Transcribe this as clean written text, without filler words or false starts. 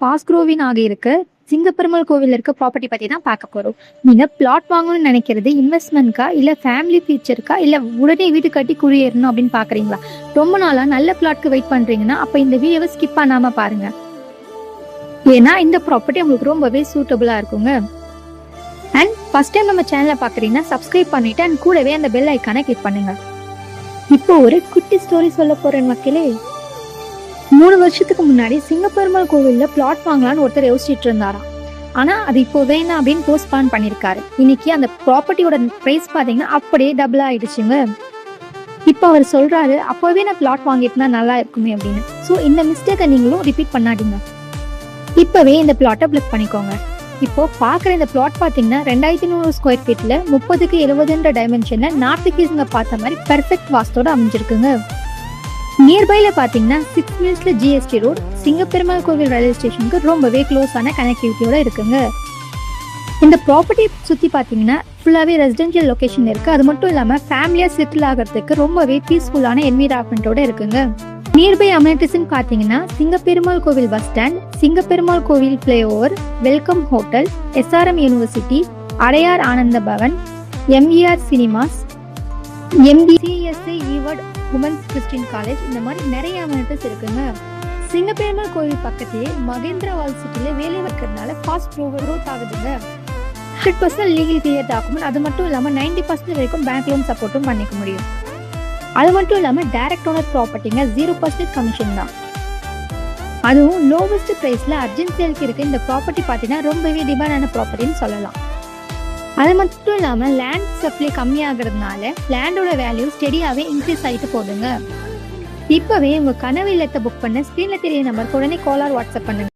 Fast growing ஆக இருக்க சிங்கப்பெருமாள் கோவில் இருக்க ப்ராப்பர்ட்டி பற்றி தான் பார்க்க போகிறோம். நீங்கள் பிளாட் வாங்கணும்னு நினைக்கிறது இன்வெஸ்ட்மெண்ட்க்கா இல்லை ஃபேமிலி ஃபியூச்சருக்கா இல்லை உடனே வீடு கட்டி குடியேறணும் அப்படின்னு பார்க்குறீங்களா? ரொம்ப நாளாக நல்ல பிளாட்க்கு வெயிட் பண்ணுறீங்கன்னா அப்போ இந்த வீடியோவை ஸ்கிப் பண்ணாமல் பாருங்கள். ஏன்னா இந்த ப்ராப்பர்ட்டி உங்களுக்கு ரொம்பவே சூட்டபுளாக இருக்குங்க. அண்ட் ஃபர்ஸ்ட் டைம் நம்ம சேனலை பார்க்குறீங்கன்னா சப்ஸ்கிரைப் பண்ணிவிட்டு அண்ட் கூடவே அந்த பெல் ஐக்கானை கிளிக் பண்ணுங்கள். இப்போ ஒரு குட்டி ஸ்டோரி சொல்ல போகிறேன் மக்களே. 3 வருஷத்துக்கு முன்னாடி சிங்கப்பெருமாள் கோவிலில் பிளாட் வாங்கலான்னு ஒருத்தர் யோசிச்சுட்டு இருந்தாராம். ஆனால் அது இப்போ வேணாம் அப்படின்னு போஸ்ட்பான் பண்ணியிருக்காரு. இன்னைக்கு அந்த ப்ராப்பர்ட்டியோட ப்ரைஸ் பார்த்தீங்கன்னா அப்படியே டபுள் ஆகிடுச்சுங்க. இப்போ அவர் சொல்கிறாரு, அப்போவே நான் பிளாட் வாங்கிட்டுனா நல்லா இருக்குமே அப்படின்னு. ஸோ இந்த மிஸ்டேக்கை நீங்களும் ரிப்பீட் பண்ணாதீங்க. இப்போவே இந்த பிளாட்டை பிளக் பண்ணிக்கோங்க. இப்போ பார்க்குற இந்த பிளாட் பார்த்தீங்கன்னா 2100 ஸ்கொயர் ஃபீட்டில் 30க்கு 70 டைமென்ஷனில் நார்த்துக்கு ஈஸ்ட்ங்க பார்த்த மாதிரி பெர்ஃபெக்ட் வாஸ்தோட அமைஞ்சிருக்குங்க. நியர்பைல பார்த்தீங்கன்னா 6 மினிட்ஸ்ல ஜிஎஸ்டி ரோட், சிங்கப்பெருமாள் கோவில் ரயில்வே ஸ்டேஷனுக்கு ரொம்பவே க்ளோஸான கனெக்டிவிட்டியோட இருக்குங்க. இந்த ப்ராப்பர்ட்டி சுற்றி பார்த்தீங்கன்னா ஃபுல்லாகவே ரெசிடென்ஷியல் லொக்கேஷன் இருக்குது. அது மட்டும் இல்லாமல் ஃபேமிலியாக செட்டில் ஆகிறதுக்கு ரொம்பவே பீஸ்ஃபுல்லான என்விரான்மெண்ட்டோட இருக்குங்க. நியர்பை அமெனிட்டிஸ்ன்னு பார்த்தீங்கன்னா சிங்கப்பெருமாள் கோவில் bus stand, Singaperumal Koil flyover, welcome hotel, SRM university, Adyar Ananda Bhavan, MER cinemas, MBCSI Ewart women's Christian college, இந்த மாதிரி நிறைய அமெனிட்டிஸ் இருக்குங்க. சிங்கப்பெருமாள் கோவில் பக்கத்திலே மகேந்திரா வால் சிட்டியில வேலை வைக்கிறதுனால ஃபாஸ்ட் க்ரோத் ஆகுதுங்க. 100% லீகல் கிளியர் டாக்குமெண்ட். அது மட்டும் இல்லாமல் 90% வரைக்கும் பேங்க் லோன் சப்போர்ட்டும் பண்ணிக்க முடியும். அது மட்டும் இல்லாமல் டைரக்ட் ஓனர் ப்ராப்பர்ட்டிங்க 0% கமிஷன் தான். அதுவும் லோவஸ்ட் ப்ரைஸில் அர்ஜென்ட் சேலுக்கு இருக்க இந்த ப்ராப்பர்ட்டி பார்த்தீங்கன்னா ரொம்பவே டிமாண்டான ப்ராப்பர்ட்டின்னு சொல்லலாம். அது மட்டும் இல்லாமல் லேண்ட் சப்ளை கம்மியாகிறதுனால லேண்டோட வேல்யூ ஸ்டெடியாகவே இன்க்ரீஸ் ஆகிட்டு போகுதுங்க. இப்போவே உங்கள் கனவு இல்லத்தை புக் பண்ண ஸ்க்ரீனில் தெரிய நம்பருக்கு உடனே கால் ஆர் வாட்ஸ்அப் பண்ணுங்க.